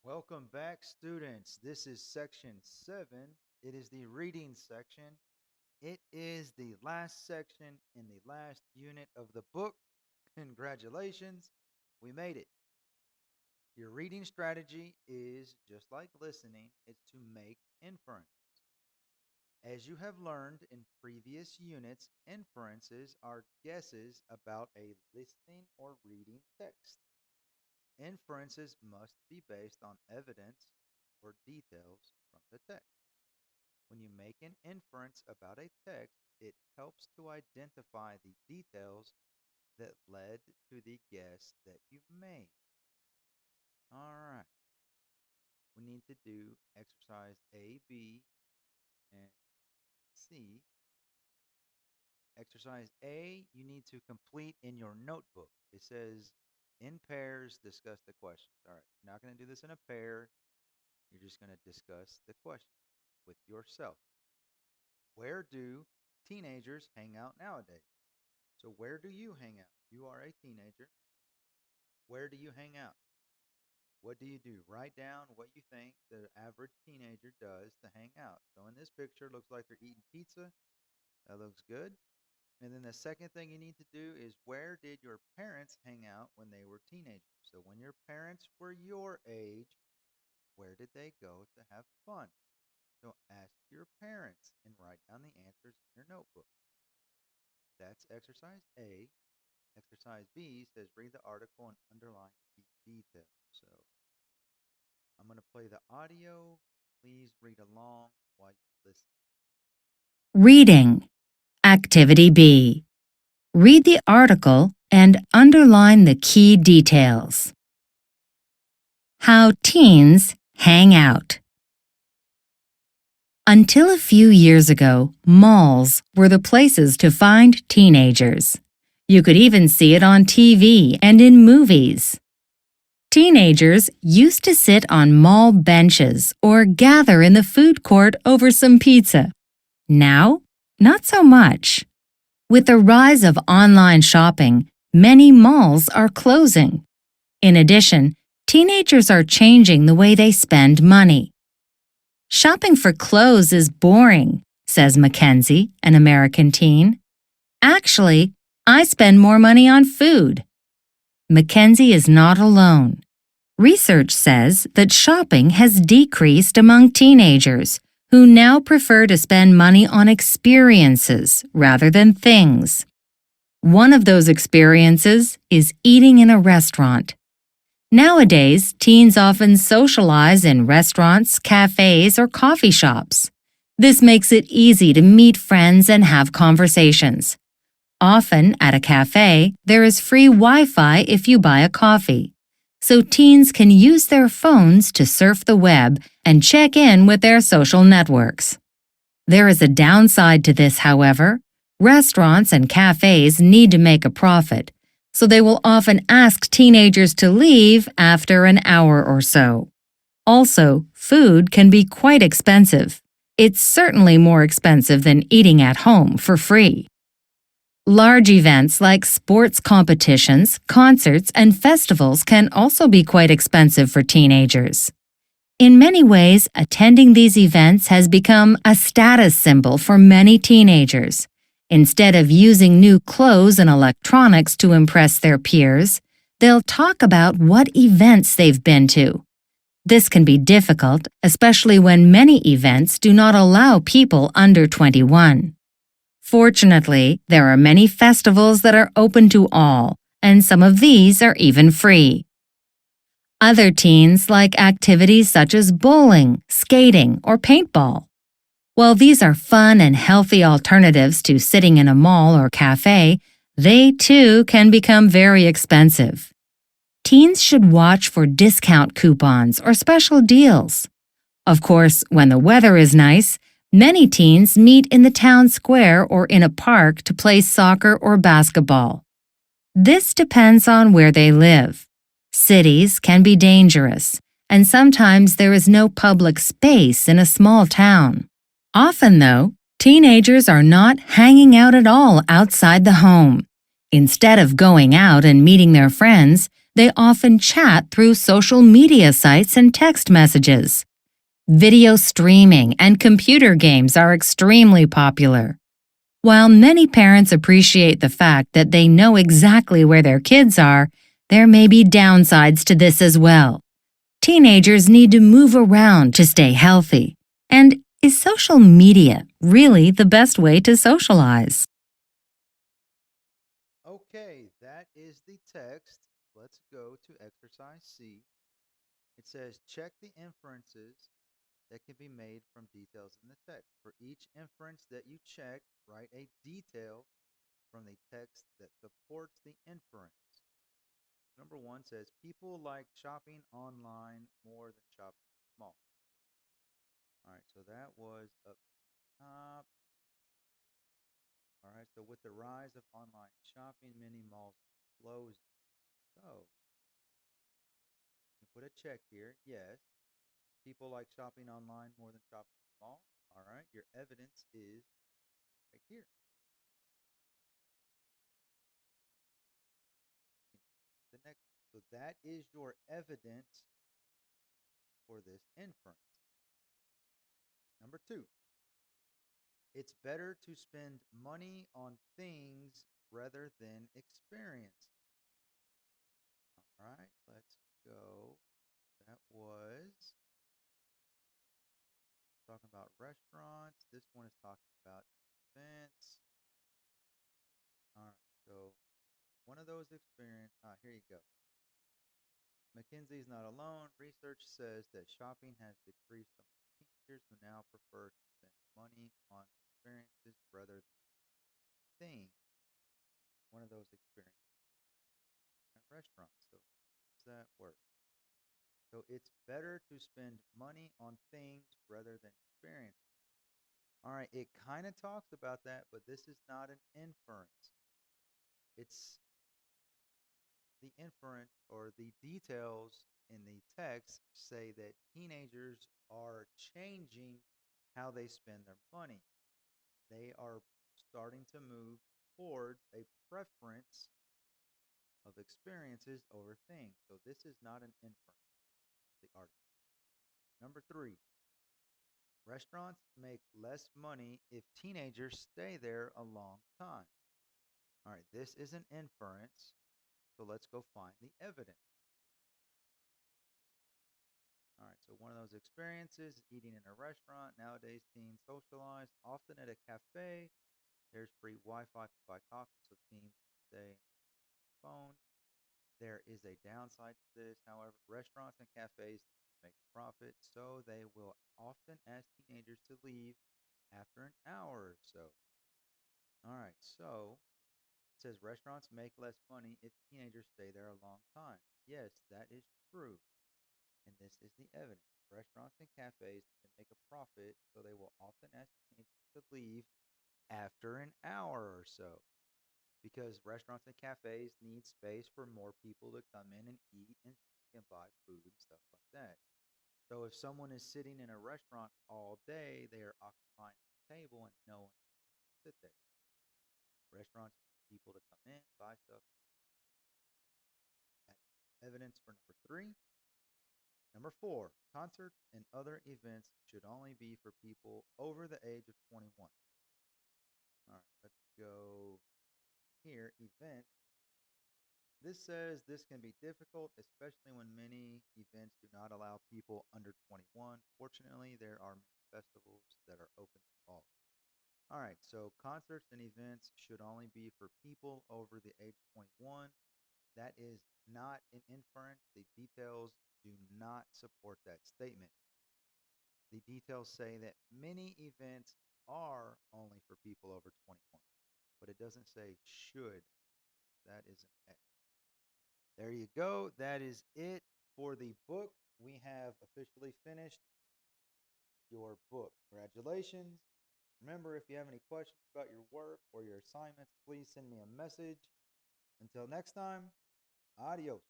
Welcome back, students. This is section 7. It is the reading section. It is the last section in the last unit of the book. Congratulations, we made it. Your reading strategy is just like listening, it's to make inference. As you have learned in previous units, inferences are guesses about a listening or reading text. Inferences must be based on evidence or details from the text. When you make an inference about a text, it helps to identify the details that led to the guess that you made. All right. We need to do exercise A, B, and C. Exercise A, you need to complete in your notebook. It says, in pairs, discuss the questions. All right, you're not going to do this in a pair. You're just going to discuss the question with yourself. Where do teenagers hang out nowadays? So, where do you hang out? You are a teenager. Where do you hang out? What do you do? Write down what you think the average teenager does to hang out. So, in this picture, it looks like they're eating pizza. That looks good. And then the second thing you need to do is where did your parents hang out when they were teenagers? So, when your parents were your age, where did they go to have fun? So ask your parents and write down the answers in your notebook. That's exercise A. Exercise B says read the article and underline key details. So I'm going to play the audio. Please read along while you listen. Reading. Activity B. Read the article and underline the key details. How teens hang out. Until a few years ago, malls were the places to find teenagers. You could even see it on TV and in movies. Teenagers used to sit on mall benches or gather in the food court over some pizza. Now, not so much. With the rise of online shopping, many malls are closing. In addition, teenagers are changing the way they spend money. Shopping for clothes is boring, says Mackenzie, an American teen. Actually, I spend more money on food. Mackenzie is not alone. Research says that shopping has decreased among teenagers, who now prefer to spend money on experiences rather than things. One of those experiences is eating in a restaurant. Nowadays, teens often socialize in restaurants, cafes, or coffee shops. This makes it easy to meet friends and have conversations. Often, at a cafe, there is free Wi-Fi if you buy a coffee. So teens can use their phones to surf the web and check in with their social networks. There is a downside to this, however. Restaurants and cafes need to make a profit, so they will often ask teenagers to leave after an hour or so. Also, food can be quite expensive. It's certainly more expensive than eating at home for free. Large events like sports competitions, concerts, and festivals can also be quite expensive for teenagers. In many ways, attending these events has become a status symbol for many teenagers. Instead of using new clothes and electronics to impress their peers, they'll talk about what events they've been to. This can be difficult, especially when many events do not allow people under 21. Fortunately, there are many festivals that are open to all, and some of these are even free. Other teens like activities such as bowling, skating, or paintball. While these are fun and healthy alternatives to sitting in a mall or cafe, they too can become very expensive. Teens should watch for discount coupons or special deals. Of course, when the weather is nice, many teens meet in the town square or in a park to play soccer or basketball. This depends on where they live. Cities can be dangerous, and sometimes there is no public space in a small town. Often, though, teenagers are not hanging out at all outside the home. Instead of going out and meeting their friends, they often chat through social media sites and text messages. Video streaming and computer games are extremely popular. While many parents appreciate the fact that they know exactly where their kids are, there may be downsides to this as well. Teenagers need to move around to stay healthy. And is social media really the best way to socialize? Okay, that is the text. Let's go to exercise C. It says check the inferences that can be made from details in the text. For each inference that you check, write a detail from the text that supports the inference. Number one says people like shopping online more than shopping in the mall. All right, so that was up top. All right, so with the rise of online shopping, many malls closed. So you put a check here. Yes, people like shopping online more than shopping in the mall. All right, your evidence is right here. The next, so that is your evidence for this inference. Number two, it's better to spend money on things rather than experience. All right, let's go. That was talking about restaurants. This one is talking about events. All right, so one of those experience. Here you go. McKinsey's not alone. Research says that shopping has decreased among teenagers who now prefer to spend money on experiences rather than things. One of those experiences at restaurants. So, how does that work? So, it's better to spend money on things rather than experiences. All right, it kind of talks about that, but this is not an inference. It's the inference or the details in the text say that teenagers are changing how they spend their money. They are starting to move towards a preference of experiences over things. So this is not an inference, the article. Number three, restaurants make less money if teenagers stay there a long time. All right, this is an inference. So let's go find the evidence. All right, so one of those experiences is eating in a restaurant. Nowadays, teens socialize often at a cafe. There's free Wi Fi to buy coffee, so teens stay on their phone. There is a downside to this. However, restaurants and cafes make a profit, so they will often ask teenagers to leave after an hour or so. All right, so it says restaurants make less money if teenagers stay there a long time. Yes, that is true. And this is the evidence. Restaurants and cafes can make a profit, so they will often ask teenagers to leave after an hour or so. Because restaurants and cafes need space for more people to come in and eat and drink and buy food and stuff like that. So if someone is sitting in a restaurant all day, they are occupying the table and no one can sit there. Restaurants need people to come in, buy stuff. That's evidence for number three. Number four, concerts and other events should only be for people over the age of 21. All right, let's go here. Event. This says this can be difficult, especially when many events do not allow people under 21. Fortunately, there are many festivals that are open to all. All right, so concerts and events should only be for people over the age of 21. That is not an inference. The details do not support that statement. The details say that many events are only for people over 21, but it doesn't say should. That is an X. There you go. That is it for the book. We have officially finished your book. Congratulations. Remember, if you have any questions about your work or your assignments, please send me a message. Until next time, adios.